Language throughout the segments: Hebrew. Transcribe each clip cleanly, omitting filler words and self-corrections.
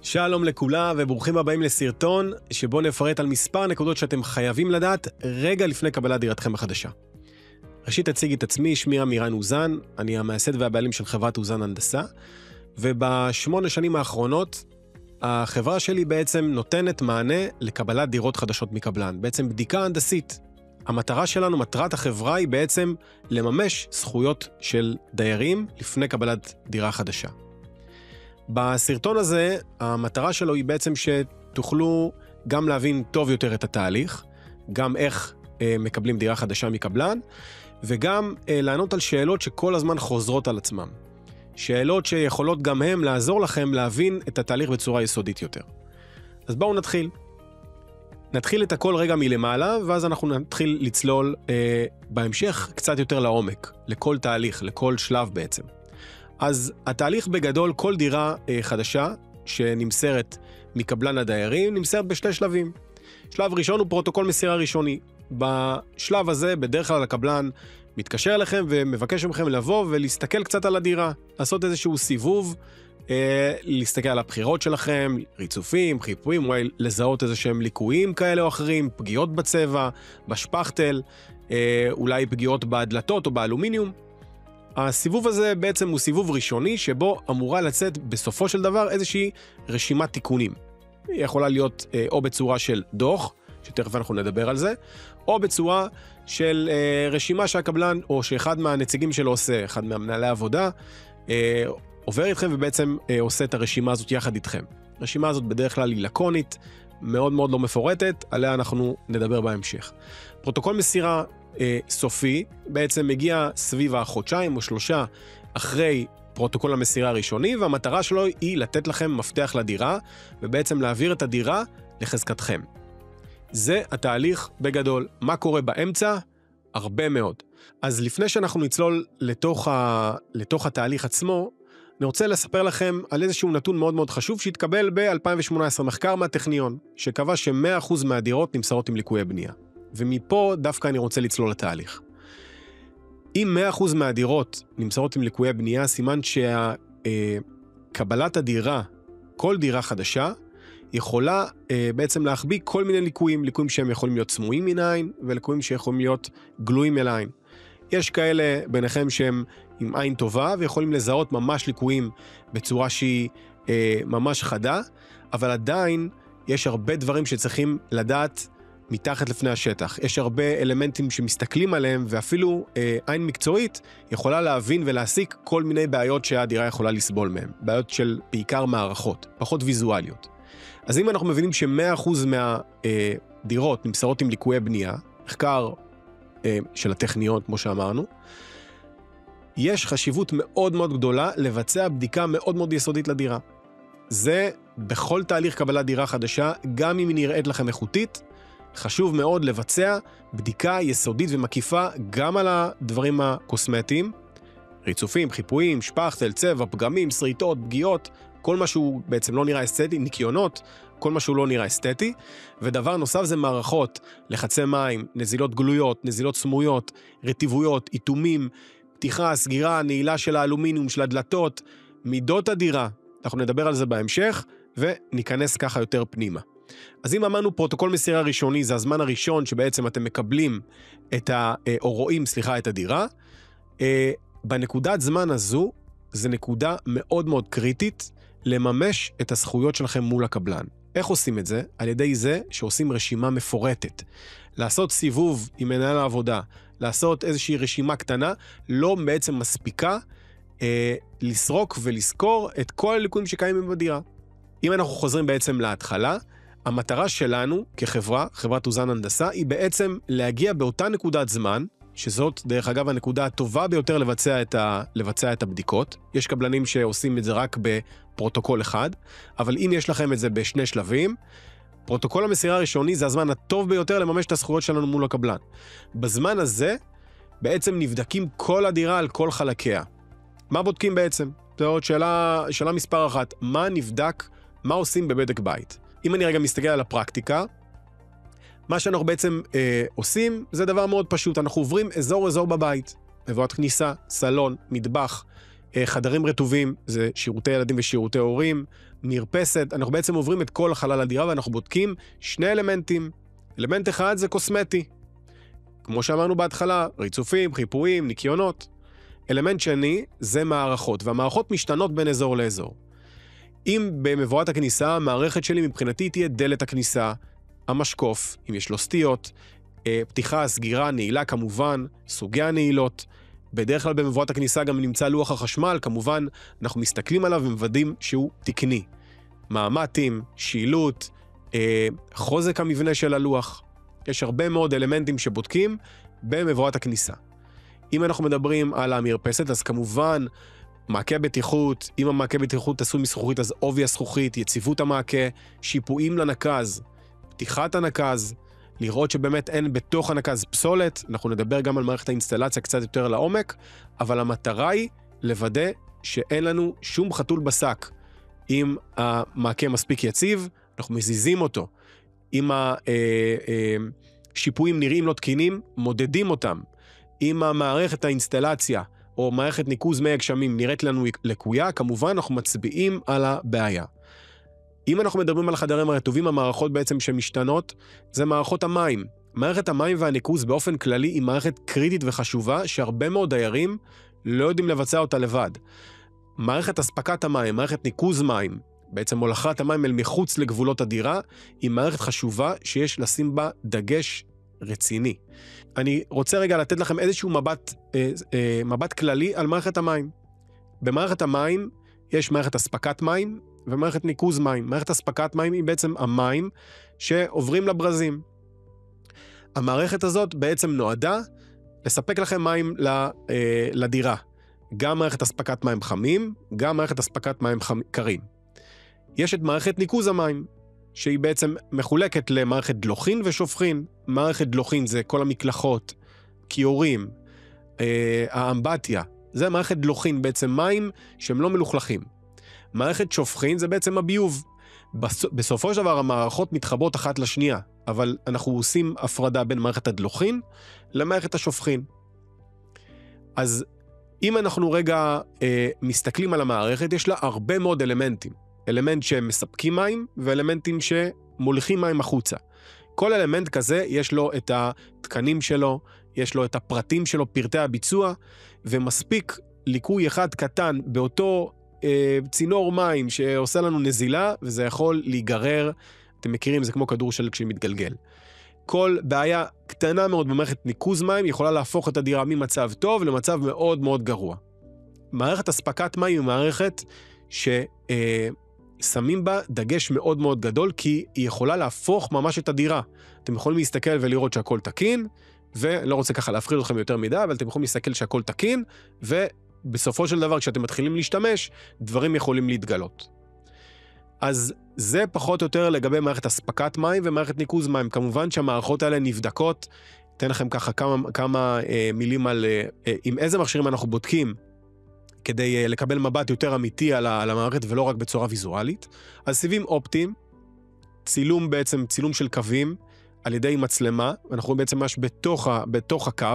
שלום לכולם וברוכים הבאים לסרטון שבו נפרט על מספר נקודות שאתם חייבים לדעת רגע לפני קבלת דירתכם החדשה. ראשית אציג את עצמי, שמי אמירן אוזן, אני המייסד והבעלים של חברת אוזן הנדסה, וב8 שנים האחרונות החברה שלי בעצם נותנת מענה לקבלת דירות חדשות מקבלן, בעצם בדיקה הנדסית. המטרה שלנו, מטרת החברה היא בעצם לממש זכויות של דיירים לפני קבלת דירה חדשה. בסרטון הזה, המטרה שלו היא בעצם שתוכלו גם להבין טוב יותר את התהליך, גם איך מקבלים דירה חדשה מקבלן, וגם לענות על שאלות שכל הזמן חוזרות על עצמם. שאלות שיכולות גם הם לעזור לכם להבין את התהליך בצורה יסודית יותר. אז בואו נתחיל. נתחיל את הכל רגע מלמעלה, ואז אנחנו נתחיל לצלול בהמשך קצת יותר לעומק, לכל תהליך, לכל שלב בעצם. אז התהליך בגדול, כל דירה חדשה שנמסרת מקבלן הדיירים, נמסרת בשני שלבים. שלב ראשון הוא פרוטוקול מסירה ראשוני. בשלב הזה, בדרך כלל הקבלן מתקשר אליכם ומבקש מכם לבוא ולהסתכל קצת על הדירה, לעשות איזשהו סיבוב, להסתכל על הבחירות שלכם, ריצופים, חיפויים, אולי לזהות איזשהם ליקויים כאלה או אחרים, פגיעות בצבע, בשפכטל, אולי פגיעות בהדלתות או באלומיניום. הסיבוב הזה בעצם הוא סיבוב ראשוני שבו אמורה לצאת בסופו של דבר איזושהי רשימת תיקונים. היא יכולה להיות או בצורה של דוח, שתכף אנחנו נדבר על זה, או בצורה של רשימה שהקבלן או שאחד מהנציגים שלו עושה, אחד מהמנהלי העבודה, עובר איתכם ובעצם עושה את הרשימה הזאת יחד איתכם. הרשימה הזאת בדרך כלל היא לקונית, מאוד מאוד לא מפורטת, עליה אנחנו נדבר בהמשך. פרוטוקול מסירה סופי בעצם מגיע סביב החודשיים או 3 אחרי פרוטוקול המסירה הראשוני, והמטרה שלו היא לתת לכם מפתח לדירה, ובעצם להעביר את הדירה לחזקתכם. זה התהליך בגדול. מה קורה באמצע? הרבה מאוד. אז לפני שאנחנו נצלול לתוך התהליך עצמו, אני רוצה לספר לכם על איזשהו נתון מאוד מאוד חשוב שהתקבל ב-2018 מחקר מהטכניון, שקבע ש100% מהדירות נמסרות עם ליקויי בנייה. ומפה דווקא אני רוצה לצלול לתהליך. אם 100% מהדירות נמסרות עם ליקויי בנייה, סימן שקבלת הדירה, כל דירה חדשה, יכולה בעצם להחביא כל מיני ליקויים שהם יכולים להיות סמויים מן העין, וליקויים שיכולים להיות גלויים אל העין. יש כאלה ביניכם שהם עם עין טובה, ויכולים לזהות ממש ליקויים בצורה שהיא ממש חדה, אבל עדיין יש הרבה דברים שצריכים לדעת מתחת לפני השטח. יש הרבה אלמנטים שמסתכלים עליהם, ואפילו עין מקצועית יכולה להבין ולהסיק כל מיני בעיות שהדירה יכולה לסבול מהם. בעיות של בעיקר מערכות, פחות ויזואליות. אז אם אנחנו מבינים ש100% מהדירות נמסרות עם ליקויי בנייה, מחקר של הטכניון, כמו שאמרנו, יש חשיבות מאוד מאוד גדולה לבצע בדיקה מאוד מאוד יסודית לדירה. זה בכל תהליך קבלת דירה חדשה, גם אם היא נראית לכם איכותית, חשוב מאוד לבצע בדיקה יסודית ומקיפה גם על הדברים הקוסמטיים, ריצופים, חיפויים, שפכטל, צבע, פגמים, שריטות, פגיעות, כל מה שהוא בעצם לא נראה אסתטי, ניקיונות, כל מה שהוא לא נראה אסתטי. ודבר נוסף זה מערכות, לחצי מים, נזילות גלויות, נזילות סמויות, רטיבויות, איתומים, פתיחה, סגירה, נעילה של האלומיניום, של הדלתות, מידות הדירה. אנחנו נדבר על זה בהמשך וניכנס ככה יותר פנימה. אז אם אמרנו פרוטוקול מסירה ראשוני, זה הזמן הראשון שבעצם אתם מקבלים או רואים את הדירה. בנקודת זמן הזו, זה נקודה מאוד מאוד קריטית לממש את הזכויות שלכם מול הקבלן. איך עושים את זה? על ידי זה שעושים רשימה מפורטת. לעשות סיבוב עם מנהל העבודה, לעשות איזושהי רשימה קטנה, לא בעצם מספיקה לסרוק ולזכור את כל הליקויים שקיימים בדירה. אם אנחנו חוזרים בעצם להתחלה, המטרה שלנו כחברה, חברת אוזן הנדסה, היא להגיע באותה נקודת זמן, שזאת דרך אגב הנקודה הטובה ביותר לבצע את הבדיקות. יש קבלנים שעושים את זה רק בפרוטוקול אחד, אבל אם יש לכם את זה בשני שלבים, פרוטוקול המסירה הראשוני זה הזמן הטוב ביותר לממש את הזכויות שלנו מול הקבלן. בזמן הזה בעצם נבדקים כל הדירה על כל חלקיה. מה בודקים בעצם? זאת שאלה מספר 1, מה נבדק, מה עושים בבדק בית? אם אני רגע מסתכל על הפרקטיקה, מה שאנחנו בעצם עושים זה דבר מאוד פשוט, אנחנו עוברים אזור בבית, מבואת כניסה, סלון, מטבח, חדרים רטובים, זה שירותי ילדים ושירותי הורים, מרפסת, אנחנו בעצם עוברים את כל החלל הדירה ואנחנו בודקים שני אלמנטים. אלמנט אחד זה קוסמטי. כמו שאמרנו בהתחלה, ריצופים, חיפויים, ניקיונות. אלמנט שני זה מערכות, והמערכות משתנות בין אזור לאזור. אם במבואת הכניסה, המערכת שלי מבחינתי תהיה דלת הכניסה, המשקוף, אם יש לו סטיות, פתיחה, סגירה, נעילה כמובן, סוגי הנעילות. בדרך כלל במבואת הכניסה גם נמצא לוח החשמל, כמובן אנחנו מסתכלים עליו ומוודאים שהוא תקני. מעמטים, שילוט, חוזק המבנה של הלוח. יש הרבה מאוד אלמנטים שבודקים במבואת הכניסה. אם אנחנו מדברים על המרפסת, אז כמובן מעקה בטיחות, אם המעקה בטיחות עשוי מזכוכית, אז עובי הזכוכית, יציבות המעקה, שיפועים לנקז, פתיחת הנקז, לראות שבאמת אין בתוך הנקז פסולת, אנחנו נדבר גם על מערכת האינסטלציה קצת יותר לעומק, אבל המטרה היא לוודא שאין לנו שום חתול בשק. אם המעקה מספיק יציב, אנחנו מזיזים אותו. אם השיפועים נראים לא תקינים, מודדים אותם. אם המערכת האינסטלציה או מערכת ניקוז מי הגשמים נראית לנו לקויה, כמובן אנחנו מצביעים על הבעיה. אם אנחנו מדברים על החדרים הרטובים, המערכות בעצם שמשתנות, זה מערכות המים. מערכת המים והניקוז באופן כללי היא מערכת קריטית וחשובה, שהרבה מאוד דיירים לא יודעים לבצע אותה לבד. מערכת הספקת המים, מערכת ניקוז מים, בעצם הולכת המים אל מחוץ לגבולות הדירה, היא מערכת חשובה שיש לשים בה דגש רציני. אני רוצה רגע לתת לכם איזשהו מבט כללי על מערכת המים. במערכת המים יש מערכת הספקת מים ומערכת ניקוז מים. מערכת הספקת מים היא בעצם המים שעוברים לברזים. המערכת הזאת בעצם נועדה לספק לכם מים לדירה. גם מערכת הספקת מים חמים, גם מערכת הספקת מים קרים. יש את מערכת ניקוז המים, שהיא בעצם מחולקת למערכת דלוחין ושופכין. מערכת דלוחין זה כל המקלחות, כיורים, האמבטיה. זה מערכת דלוחין, בעצם מים שהם לא מלוכלכים. מערכת שופכין זה בעצם הביוב. בסופו של דבר המערכות מתחברות אחת לשנייה, אבל אנחנו עושים הפרדה בין מערכת הדלוחין למערכת השופכין. אז אם אנחנו רגע מסתכלים על המערכת, יש לה הרבה מאוד אלמנטים. אלמנט שמספקים מים ואלמנטים שמוליכים מים החוצה. כל אלמנט כזה יש לו את התקנים שלו, יש לו את הפרטים שלו, פרטי הביצוע, ומספיק ליקוי אחד קטן באותו צינור מים שעושה לנו נזילה, וזה יכול להיגרר, אתם מכירים, זה כמו כדור שלג שמתגלגל. כל בעיה קטנה מאוד במערכת ניקוז מים יכולה להפוך את הדירה ממצב טוב למצב מאוד מאוד גרוע. מערכת הספקת מים היא מערכת ששמים בה דגש מאוד מאוד גדול, כי היא יכולה להפוך ממש את הדירה. אתם יכולים להסתכל ולראות שהכל תקין, ולא רוצה ככה להפחיד אתכם יותר מדי, אבל אתם יכולים להסתכל שהכל תקין, ובסופו של דבר, כשאתם מתחילים להשתמש, דברים יכולים להתגלות. אז זה פחות או יותר לגבי מערכת הספקת מים ומערכת ניקוז מים. כמובן שהמערכות האלה נבדקות. אתן לכם ככה כמה מילים על עם איזה מכשירים אנחנו בודקים, כדי לקבל מבט יותר אמיתי על המערכת ולא רק בצורה ויזואלית. אז סיבים אופטיים, צילום בעצם, צילום של קווים על ידי מצלמה, אנחנו רואים בעצם ממש בתוך הקו.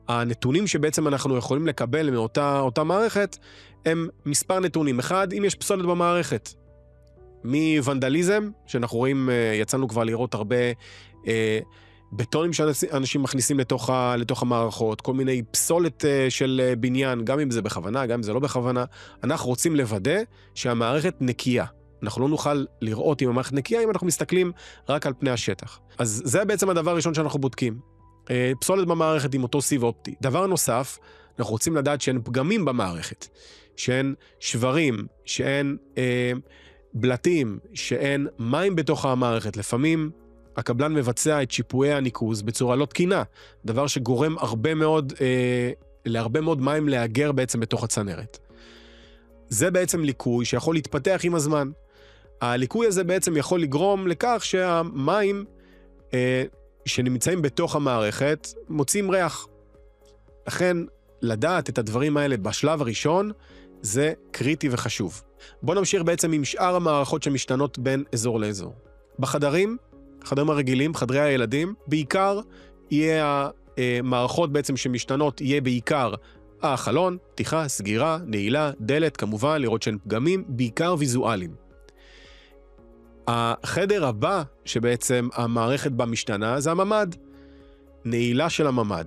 הנתונים שבעצם אנחנו יכולים לקבל מאותה מערכת, הם מספר נתונים. אחד, אם יש פסולת במערכת. מוונדליזם, שאנחנו רואים, יצאנו כבר לראות הרבה בטונים שאנשים מכניסים לתוך המערכות, כל מיני פסולת של בניין, גם אם זה בכוונה, גם אם זה לא בכוונה. אנחנו רוצים לוודא שהמערכת נקייה. אנחנו לא נוכל לראות אם המערכת נקייה, אם אנחנו מסתכלים רק על פני השטח. אז זה בעצם הדבר הראשון שאנחנו בודקים. פסולת במערכת עם אותו סיב אופטי. דבר נוסף, אנחנו רוצים לדעת שאין פגמים במערכת, שאין שברים, שאין בלטים, שאין מים בתוך המערכת. לפעמים הקבלן מבצע את שיפועי הניקוז בצורה לא תקינה, דבר שגורם להרבה מאוד מים להגר בעצם בתוך הצנרת. זה בעצם ליקוי שיכול להתפתח עם הזמן. הליקוי הזה בעצם יכול לגרום לכך שהמים שנמצאים בתוך המערכת מוצאים ריח. לכן, לדעת את הדברים האלה בשלב הראשון, זה קריטי וחשוב. בואו נמשיך בעצם עם שאר המערכות שמשתנות בין אזור לאזור. בחדרים הרגילים, חדרי הילדים, בעיקר יהיה המערכות בעצם שמשתנות, יהיה בעיקר החלון, פתיחה, סגירה, נעילה, דלת, כמובן, לראות שאין פגמים, בעיקר ויזואליים. החדר הבא שבעצם המערכת בה משתנה זה הממד. נעילה של הממד,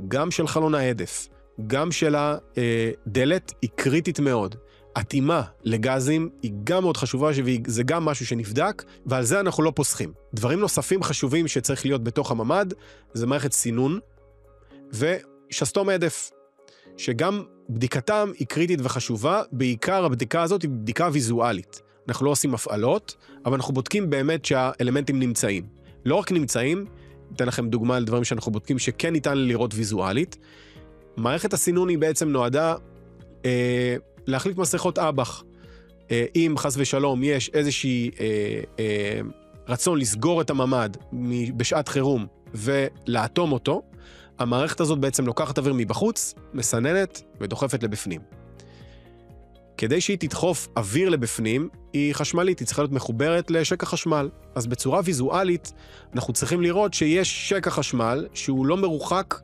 גם של חלון ההדף, גם של הדלת היא קריטית מאוד. התאימה לגזים היא גם מאוד חשובה, וזה גם משהו שנבדק, ועל זה אנחנו לא פוסחים. דברים נוספים חשובים שצריך להיות בתוך הממד, זה מערכת סינון, ושסתום הדף, שגם בדיקתם היא קריטית וחשובה, בעיקר הבדיקה הזאת היא בדיקה ויזואלית. אנחנו לא עושים הפעלות, אבל אנחנו בודקים באמת שהאלמנטים נמצאים. לא רק נמצאים, אתן לכם דוגמה על דברים שאנחנו בודקים שכן ניתן לראות ויזואלית. מערכת הסינון היא בעצם נועדה להחליף מסכות אב"ח. אם חס ושלום יש איזושהי רצון לסגור את הממד בשעת חירום ולאטום אותו, המערכת הזאת בעצם לוקחת אוויר מבחוץ, מסננת ודוחפת לבפנים. כדי שהיא תדחוף אוויר לבפנים, היא חשמלית, היא צריכה להיות מחוברת לשקע חשמל. אז בצורה ויזואלית, אנחנו צריכים לראות שיש שקע חשמל שהוא לא מרוחק,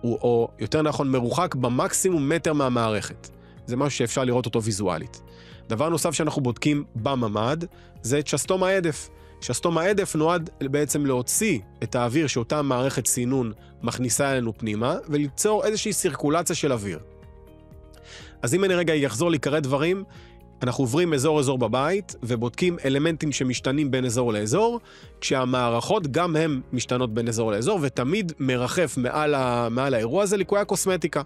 או יותר נכון מרוחק במקסימום מטר מהמערכת. זה משהו שאפשר לראות אותו ויזואלית. דבר נוסף שאנחנו בודקים בממד, זה את שסתום ההדף. שסתום ההדף נועד בעצם להוציא את האוויר שאותה מערכת סינון מכניסה אלינו פנימה, וליצור איזושהי סירקולציה של אוויר. אז אם אני רגע יחזור להיקרא דברים, אנחנו עוברים אזור בבית, ובודקים אלמנטים שמשתנים בין אזור לאזור, כשהמערכות גם הן משתנות בין אזור לאזור, ותמיד מרחף מעל האירוע הזה ליקויי הקוסמטיקה.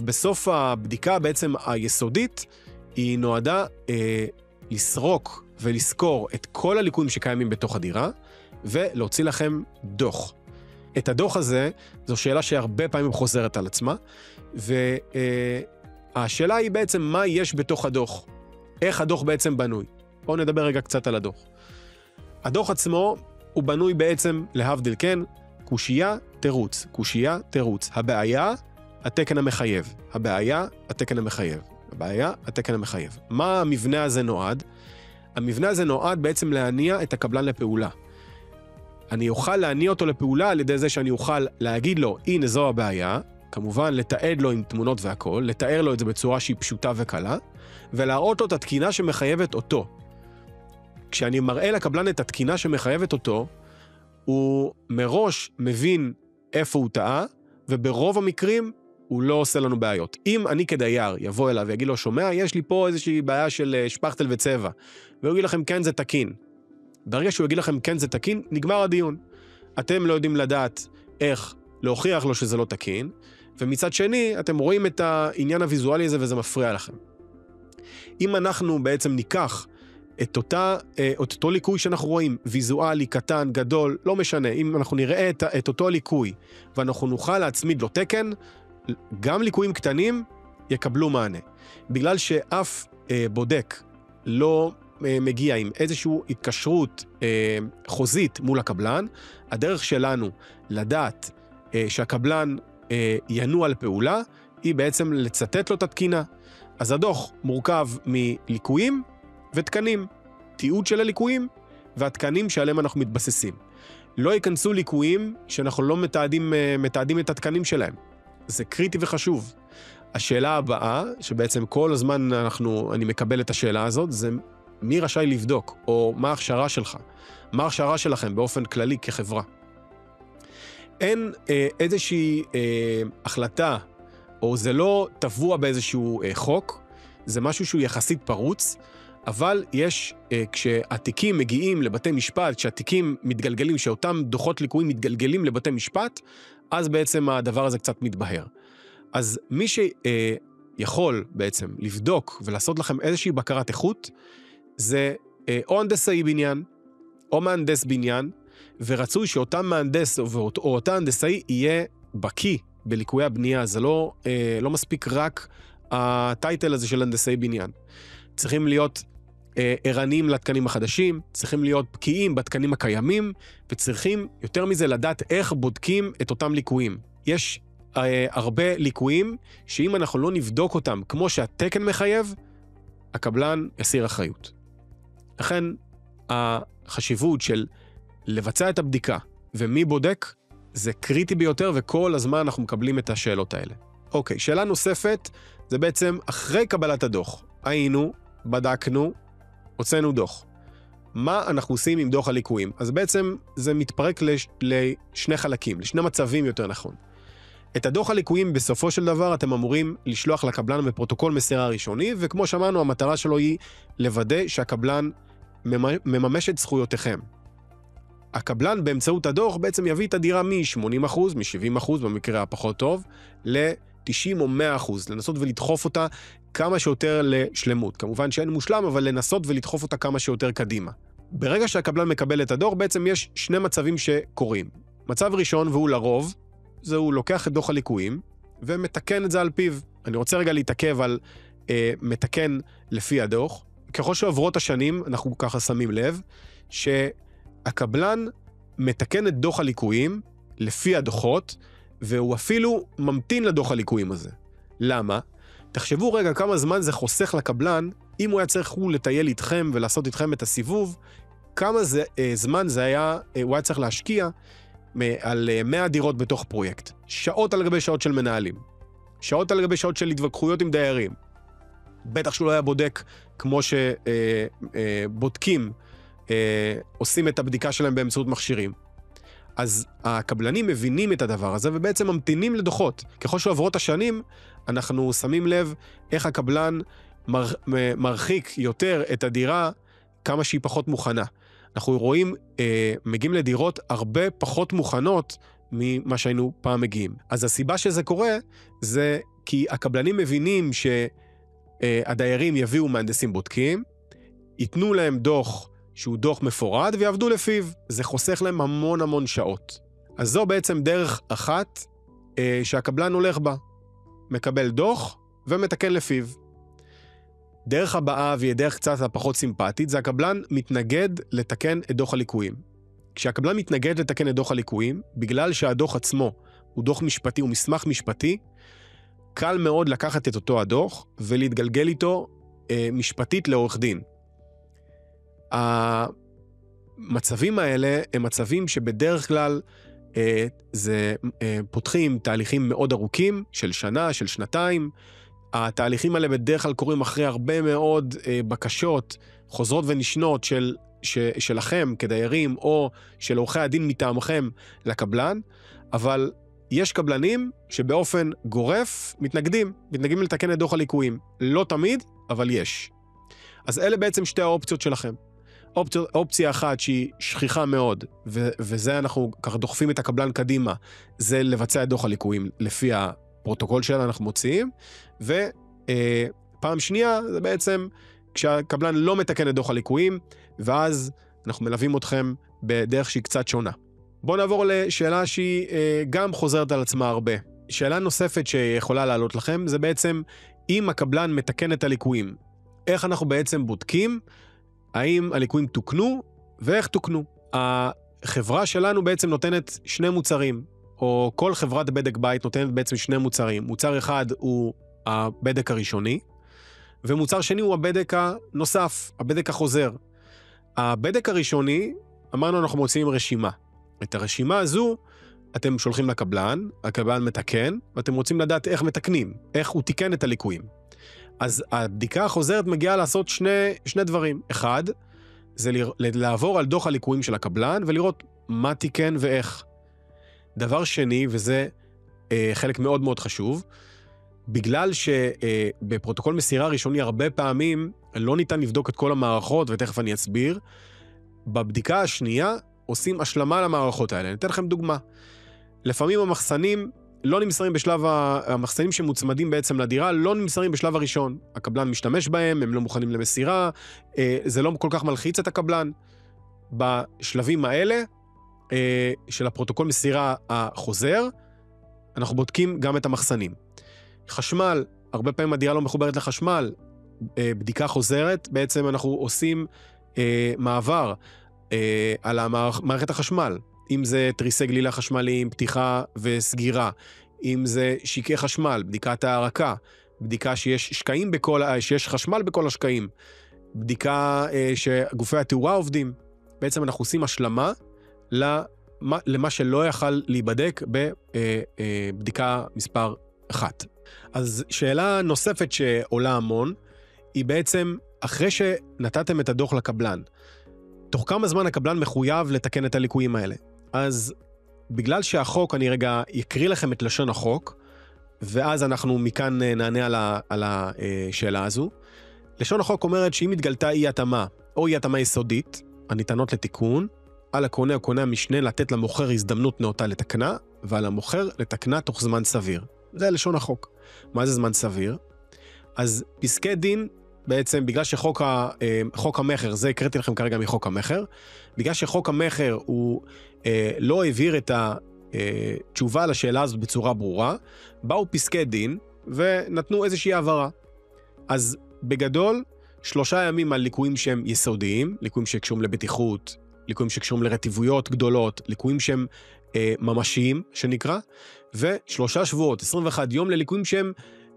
בסוף הבדיקה בעצם היסודית, היא נועדה לסרוק ולזכור את כל הליקויים שקיימים בתוך הדירה, ולהוציא לכם דוח. את הדוח הזה, זו שאלה שהרבה פעמים חוזרת על עצמה, והשאלה היא בעצם מה יש בתוך הדוח, איך הדוח בעצם בנוי. בואו נדבר רגע קצת על הדוח. הדוח עצמו הוא בנוי בעצם להבדיל, כן, קושייה, תירוץ, קושייה, תירוץ. הבעיה, התקן המחייב. הבעיה, התקן המחייב. הבעיה, התקן המחייב. מה המבנה הזה נועד? המבנה הזה נועד בעצם להניע את הקבלן לפעולה. אני אוכל להניע אותו לפעולה על ידי זה שאני אוכל להגיד לו, הנה זו הבעיה, כמובן לתעד לו עם תמונות והכל, לתאר לו את זה בצורה שהיא פשוטה וקלה, ולהראות לו את התקינה שמחייבת אותו. כשאני מראה לקבלן את התקינה שמחייבת אותו, הוא מראש מבין איפה הוא טעה, וברוב המקרים הוא לא עושה לנו בעיות. אם אני כדייר יבוא אליו ויגיד לו, שומע, יש לי פה איזושהי בעיה של שפכטל וצבע, והוא יגיד לכם, כן, זה תקין. ברגע שהוא יגיד לכם, כן, זה תקין, נגמר הדיון. אתם לא יודעים לדעת איך להוכיח לו שזה לא תקין, ומצד שני, אתם רואים את העניין הוויזואלי הזה וזה מפריע לכם. אם אנחנו בעצם ניקח את אותו ליקוי שאנחנו רואים, ויזואלי, קטן, גדול, לא משנה, אם אנחנו נראה את אותו ליקוי, ואנחנו נוכל להצמיד לו תקן, גם ליקויים קטנים יקבלו מענה. בגלל שאף בודק לא מגיע עם איזושהי התקשרות חוזית מול הקבלן, הדרך שלנו לדעת שהקבלן ינוע על פעולה, היא בעצם לצטט לו את התקינה. אז הדוח מורכב מליקויים ותקנים, תיעוד של הליקויים והתקנים שעליהם אנחנו מתבססים. לא ייכנסו ליקויים שאנחנו לא מתעדים את התקנים שלהם. זה קריטי וחשוב. השאלה הבאה, שבעצם כל הזמן אני מקבל את השאלה הזאת, זה מי רשאי לבדוק, או מה ההכשרה שלך, מה ההכשרה שלכם באופן כללי כחברה. אין איזושהי החלטה, או זה לא טבוע באיזשהו חוק, זה משהו שהוא יחסית פרוץ, אבל יש, כשהתיקים מגיעים לבתי משפט, כשהתיקים מתגלגלים, שאותם דוחות ליקויים מתגלגלים לבתי משפט, אז בעצם הדבר הזה קצת מתבהר. אז מי שיכול בעצם לבדוק ולעשות לכם איזושהי בקרת איכות, זה או הנדסאי בניין, או מהנדס בניין, ורצוי שאותם מהנדס או אותה הנדסאי יהיה בקיא בליקויי הבנייה. זה לא מספיק רק הטייטל הזה של הנדסאי בניין. צריכים להיות ערניים לתקנים החדשים, צריכים להיות בקיאים בתקנים הקיימים, וצריכים יותר מזה לדעת איך בודקים את אותם ליקויים. יש הרבה ליקויים שאם אנחנו לא נבדוק אותם כמו שהתקן מחייב, הקבלן יסיר אחריות. לכן החשיבות של לבצע את הבדיקה ומי בודק, זה קריטי ביותר, וכל הזמן אנחנו מקבלים את השאלות האלה. אוקיי, שאלה נוספת, זה בעצם אחרי קבלת הדוח. היינו, בדקנו, הוצאנו דוח. מה אנחנו עושים עם דוח הליקויים? אז בעצם זה מתפרק לשני חלקים, לשני מצבים יותר נכון. את הדוח הליקויים בסופו של דבר אתם אמורים לשלוח לקבלן בפרוטוקול מסירה ראשוני, וכמו שאמרנו, המטרה שלו היא לוודא שהקבלן מממש את זכויותיכם. הקבלן באמצעות הדוח בעצם יביא את הדירה מ-80%, מ-70% במקרה הפחות טוב, ל-90 או 100%, לנסות ולדחוף אותה כמה שיותר לשלמות. כמובן שאין מושלם, אבל לנסות ולדחוף אותה כמה שיותר קדימה. ברגע שהקבלן מקבל את הדוח, בעצם יש שני מצבים שקורים. מצב ראשון, והוא לרוב, זה הוא לוקח את דוח הליקויים, ומתקן את זה על פיו. אני רוצה רגע להתעכב על מתקן לפי הדוח. ככל שעוברות השנים, אנחנו ככה שמים לב, שהקבלן מתקן את דוח הליקויים לפי הדוחות, והוא אפילו ממתין לדוח הליקויים הזה. למה? תחשבו רגע כמה זמן זה חוסך לקבלן, אם הוא היה צריך לטייל איתכם ולעשות איתכם את הסיבוב, כמה זמן זה היה, הוא היה צריך להשקיע על 100 דירות בתוך פרויקט. שעות על גבי שעות של מנהלים. שעות על גבי שעות של התווכחויות עם דיירים. בטח שהוא לא היה בודק כמו שבודקים, עושים את הבדיקה שלהם באמצעות מכשירים. אז הקבלנים מבינים את הדבר הזה ובעצם ממתינים לדוחות. ככל שעוברות השנים, אנחנו שמים לב איך הקבלן מרחיק יותר את הדירה כמה שהיא פחות מוכנה. אנחנו רואים, מגיעים לדירות הרבה פחות מוכנות ממה שהיינו פעם מגיעים. אז הסיבה שזה קורה, זה כי הקבלנים מבינים שהדיירים יביאו מהנדסים בודקים, ייתנו להם דוח שהוא דוח מפורד, ויעבדו לפיו. זה חוסך להם המון המון שעות. אז זו בעצם דרך אחת שהקבלן הולך בה. מקבל דוח ומתקן לפיו. דרך הבאה, והיא דרך קצת הפחות סימפטית, זה הקבלן מתנגד לתקן את דוח הליקויים. כשהקבלן מתנגד לתקן את דוח הליקויים, בגלל שהדוח עצמו הוא דוח משפטי, הוא מסמך משפטי, קל מאוד לקחת את אותו הדוח ולהתגלגל איתו משפטית לעורך דין. המצבים האלה הם מצבים שבדרך כלל פותחים תהליכים מאוד ארוכים, של שנה, של שנתיים. התהליכים האלה בדרך כלל קורים אחרי הרבה מאוד בקשות חוזרות ונשנות שלכם כדיירים, או של עורכי הדין מטעמכם לקבלן, אבל יש קבלנים שבאופן גורף מתנגדים לתקן את דוח הליקויים. לא תמיד, אבל יש. אז אלה בעצם שתי האופציות שלכם. אופציה אחת שהיא שכיחה מאוד, וזה אנחנו ככה דוחפים את הקבלן קדימה, זה לבצע את דוח הליקויים לפי הפרוטוקול שלנו אנחנו מוציאים, ופעם שנייה זה בעצם כשהקבלן לא מתקן את דוח הליקויים, ואז אנחנו מלווים אתכם בדרך שהיא קצת שונה. בואו נעבור לשאלה שהיא גם חוזרת על עצמה הרבה. שאלה נוספת שיכולה לעלות לכם, זה בעצם אם הקבלן מתקן את הליקויים, איך אנחנו בעצם בודקים האם הליקויים תוקנו ואיך תוקנו. החברה שלנו בעצם נותנת שני מוצרים, או כל חברת בדק בית נותנת בעצם שני מוצרים. מוצר אחד הוא הבדק הראשוני, ומוצר שני הוא הבדק הנוסף, הבדק החוזר. הבדק הראשוני, אמרנו אנחנו מוצאים רשימה. את הרשימה הזו אתם שולחים לקבלן, הקבלן מתקן, ואתם רוצים לדעת איך מתקנים, איך הוא תיקן את הליקויים. אז הבדיקה החוזרת מגיעה לעשות שני דברים. אחד, זה לעבור על דוח הליקויים של הקבלן, ולראות מה תיקן ואיך. דבר שני, וזה חלק מאוד מאוד חשוב, בגלל שבפרוטוקול מסירה ראשוני הרבה פעמים לא ניתן לבדוק את כל המערכות, ותכף אני אסביר, בבדיקה השנייה עושים השלמה למערכות האלה. אני אתן לכם דוגמה. לפעמים המחסנים לא נמסרים בשלב, המחסנים שמוצמדים בעצם לדירה, לא נמסרים בשלב הראשון. הקבלן משתמש בהם, הם לא מוכנים למסירה, זה לא כל כך מלחיץ את הקבלן. בשלבים האלה, של הפרוטוקול מסירה החוזר, אנחנו בודקים גם את המחסנים. חשמל, הרבה פעמים הדירה לא מחוברת לחשמל, בדיקה חוזרת, בעצם אנחנו עושים מעבר על מערכת החשמל. אם זה תריסי גלילה חשמליים, פתיחה וסגירה, אם זה שקעי חשמל, בדיקת הערקה, בדיקה שיש חשמל בכל השקעים, בדיקה שגופי התאורה עובדים. בעצם אנחנו עושים השלמה למה שלא יכל להיבדק בבדיקה מספר 1. אז שאלה נוספת שעולה המון, היא בעצם, אחרי שנתתם את הדוח לקבלן, תוך כמה זמן הקבלן מחויב לתקן את הליקויים האלה? אז בגלל שהחוק, אני רגע אקריא לכם את לשון החוק, ואז אנחנו מכאן נענה על השאלה הזו. לשון החוק אומרת שאם התגלתה אי התאמה, או אי התאמה יסודית, הניתנות לתיקון, על הקונה או קונה המשנה לתת למוכר הזדמנות נאותה לתקנה, ועל המוכר לתקנה תוך זמן סביר. זה לשון החוק. מה זה זמן סביר? אז פסקי דין, בעצם בגלל שחוק המחר, זה הקראתי לכם כרגע מחוק המחר, בגלל שחוק המחר הוא לא העביר את התשובה לשאלה הזאת בצורה ברורה, באו פסקי דין ונתנו איזושהי העברה. אז בגדול, 3 ימים על ליקויים שהם יסודיים, ליקויים שקשורים לבטיחות, ליקויים שקשורים לרטיבויות גדולות, ליקויים שהם ממשיים, שנקרא, ו3 שבועות, 21 יום לליקויים שהם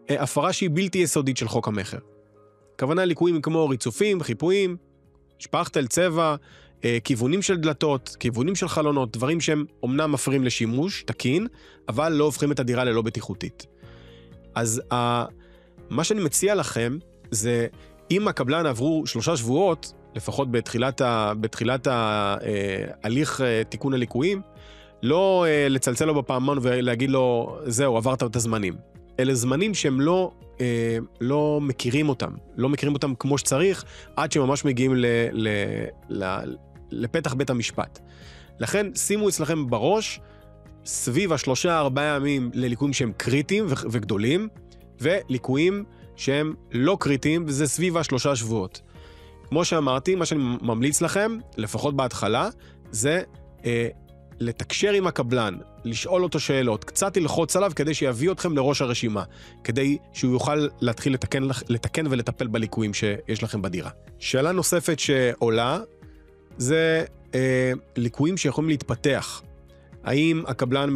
הפרה שהיא בלתי יסודית של חוק המחר. הכוונה ליקויים כמו ריצופים, חיפויים, שפכטל, צבע, כיוונים של דלתות, כיוונים של חלונות, דברים שהם אומנם מפריעים לשימוש, תקין, אבל לא הופכים את הדירה ללא בטיחותית. אז מה שאני מציע לכם, זה אם הקבלן עברו 3 שבועות, לפחות בתחילת ההליך תיקון הליקויים, לא לצלצל לו בפעמון ולהגיד לו, זהו, עברת את הזמנים. אלה זמנים שהם לא מכירים אותם, לא מכירים אותם כמו שצריך, עד שממש מגיעים לפתח בית המשפט. לכן שימו אצלכם בראש, סביב 3-4 ימים לליקויים שהם קריטיים וגדולים, וליקויים שהם לא קריטיים, וזה סביב 3 שבועות. כמו שאמרתי, מה שאני ממליץ לכם, לפחות בהתחלה, זה לתקשר עם הקבלן, לשאול אותו שאלות, קצת ללחוץ עליו כדי שיביא אתכם לראש הרשימה, כדי שהוא יוכל להתחיל לתקן ולטפל בליקויים שיש לכם בדירה. שאלה נוספת שעולה, זה ליקויים שיכולים להתפתח. האם הקבלן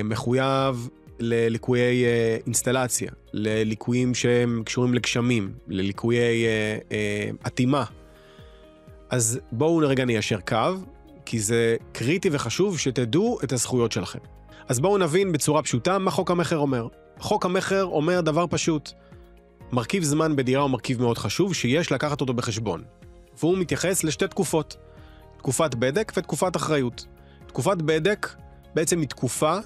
מחויב לליקויי אינסטלציה, לליקויים שהם קשורים לגשמים, לליקויי עתימה. אז בואו רגע ניישר קו, כי זה קריטי וחשוב שתדעו את הזכויות שלכם. אז בואו נבין בצורה פשוטה מה חוק המחר אומר. חוק המחר אומר דבר פשוט. מרכיב זמן בדירה הוא מרכיב מאוד חשוב שיש לקחת אותו בחשבון. והוא מתייחס לשתי תקופות. תקופת בדק ותקופת אחריות. תקופת בדק בעצם היא תקופה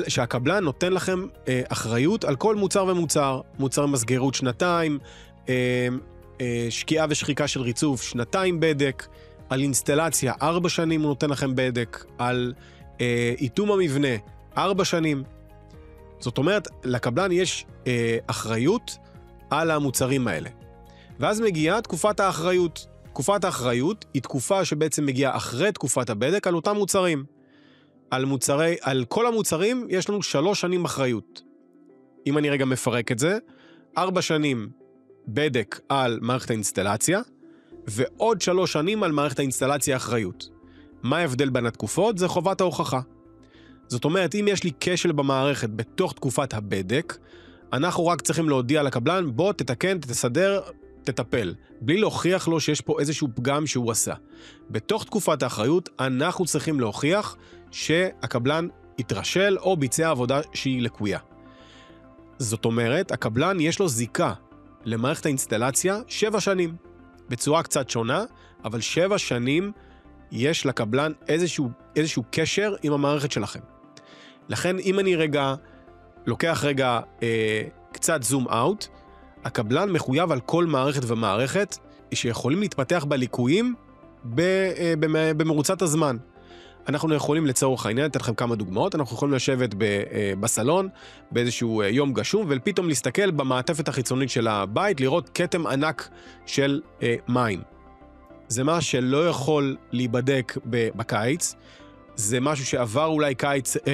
שהקבלן נותן לכם אחריות על כל מוצר ומוצר. מוצר מסגרות 2, שקיעה ושחיקה של ריצוף 2 בדק, על אינסטלציה 4 שנים הוא נותן לכם בדק, על איתום המבנה 4 שנים. זאת אומרת, לקבלן יש אחריות על המוצרים האלה. ואז מגיעה תקופת האחריות. תקופת האחריות היא תקופה שבעצם מגיעה אחרי תקופת הבדק על אותם מוצרים. על כל המוצרים יש לנו 3 שנים אחריות. אם אני רגע מפרק את זה, 4 שנים בדק על מערכת האינסטלציה, ועוד 3 שנים על מערכת האינסטלציה אחריות. מה ההבדל בין התקופות? זה חובת ההוכחה. זאת אומרת, אם יש לי כשל במערכת בתוך תקופת הבדק, אנחנו רק צריכים להודיע לקבלן, בוא תתקן, תסדר, תטפל, בלי להוכיח לו שיש פה איזשהו פגם שהוא עשה. בתוך תקופת האחריות, אנחנו צריכים להוכיח שהקבלן התרשל או ביצע עבודה שהיא לקויה. זאת אומרת, הקבלן יש לו זיקה למערכת האינסטלציה 7 שנים. בצורה קצת שונה, אבל 7 שנים יש לקבלן איזשהו קשר עם המערכת שלכם. לכן, אם אני לוקח קצת זום אאוט, הקבלן מחויב על כל מערכת ומערכת שיכולים להתפתח בליקויים במרוצת הזמן. אנחנו יכולים לצורך העניין, לתת לכם כמה דוגמאות, אנחנו יכולים לשבת בסלון, באיזשהו יום גשום, ופתאום להסתכל במעטפת החיצונית של הבית, לראות כתם ענק של מים. זה מה שלא יכול להיבדק בקיץ, זה משהו שעבר אולי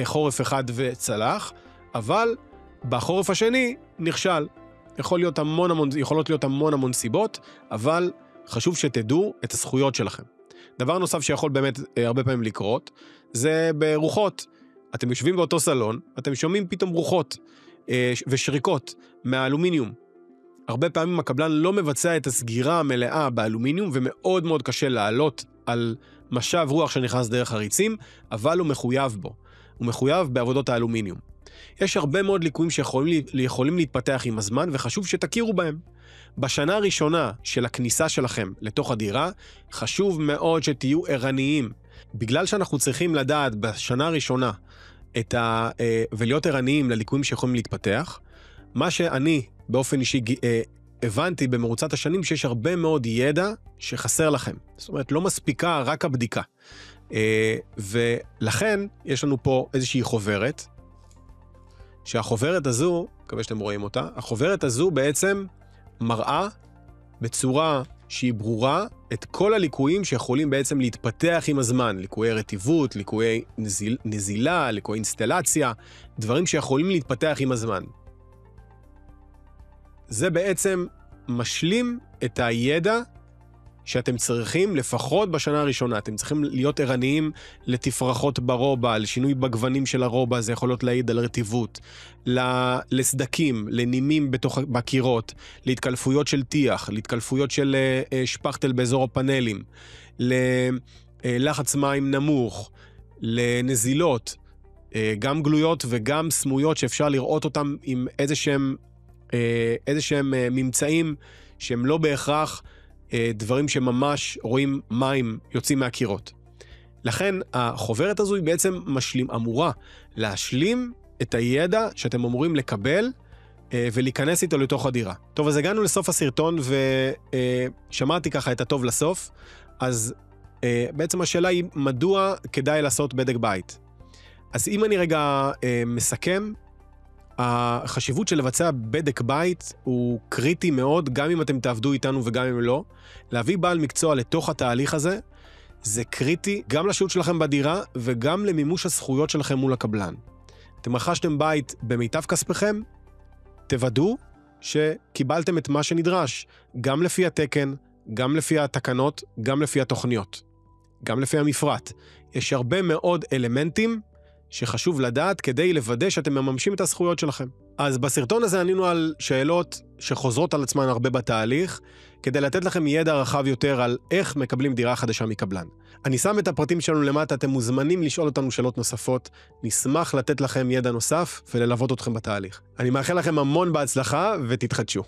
חורף אחד וצלח, אבל בחורף השני נכשל. יכולות להיות המון סיבות, אבל חשוב שתדעו את הזכויות שלכם. דבר נוסף שיכול באמת הרבה פעמים לקרות, זה ברוחות. אתם יושבים באותו סלון, אתם שומעים פתאום רוחות ושריקות מהאלומיניום. הרבה פעמים הקבלן לא מבצע את הסגירה המלאה באלומיניום, ומאוד מאוד קשה לעלות על משב רוח שנכנס דרך הריצים, אבל הוא מחויב בו. הוא מחויב בעבודות האלומיניום. יש הרבה מאוד ליקויים שיכולים להתפתח עם הזמן, וחשוב שתכירו בהם. בשנה הראשונה של הכניסה שלכם לתוך הדירה, חשוב מאוד שתהיו ערניים. בגלל שאנחנו צריכים לדעת בשנה הראשונה ולהיות ערניים לליקויים שיכולים להתפתח, מה שאני באופן אישי הבנתי במרוצת השנים שיש הרבה מאוד ידע שחסר לכם. זאת אומרת, לא מספיקה רק הבדיקה. ולכן יש לנו פה איזושהי חוברת, שהחוברת הזו, מקווה שאתם רואים אותה, החוברת הזו בעצם מראה בצורה שהיא ברורה את כל הליקויים שיכולים בעצם להתפתח עם הזמן, ליקויי רטיבות, ליקויי נזילה, ליקויי אינסטלציה, דברים שיכולים להתפתח עם הזמן. זה בעצם משלים את הידע שאתם צריכים לפחות בשנה הראשונה. אתם צריכים להיות ערניים לתפרחות ברובע, לשינוי בגוונים של הרובע, זה יכול להיות להעיד על רטיבות, לסדקים, לנימים בקירות, להתקלפויות של טיח, להתקלפויות של שפכטל באזור הפאנלים, ללחץ מים נמוך, לנזילות, גם גלויות וגם סמויות שאפשר לראות אותם עם איזשהם ממצאים שהם לא בהכרח דברים שממש רואים מים יוצאים מהקירות. לכן החוברת הזו היא בעצם אמורה להשלים את הידע שאתם אמורים לקבל ולהיכנס איתו לתוך הדירה. טוב, אז הגענו לסוף הסרטון ושמעתי ככה את הטוב לסוף, אז בעצם השאלה היא מדוע כדאי לעשות בדק בית. אז אם אני רגע מסכם, החשיבות של לבצע בדק בית הוא קריטי מאוד, גם אם אתם תעבדו איתנו וגם אם לא. להביא בעל מקצוע לתוך התהליך הזה, זה קריטי גם לשהות שלכם בדירה וגם למימוש הזכויות שלכם מול הקבלן. אתם רכשתם בית במיטב כספכם, תוודאו שקיבלתם את מה שנדרש, גם לפי התקן, גם לפי התקנות, גם לפי התוכניות, גם לפי המפרט. יש הרבה מאוד אלמנטים שחשוב לדעת כדי לוודא שאתם מממשים את הזכויות שלכם. אז בסרטון הזה ענינו על שאלות שחוזרות על עצמן הרבה בתהליך, כדי לתת לכם ידע רחב יותר על איך מקבלים דירה חדשה מקבלן. אני שם את הפרטים שלנו למטה, אתם מוזמנים לשאול אותנו שאלות נוספות, נשמח לתת לכם ידע נוסף וללוות אתכם בתהליך. אני מאחל לכם המון בהצלחה ותתחדשו.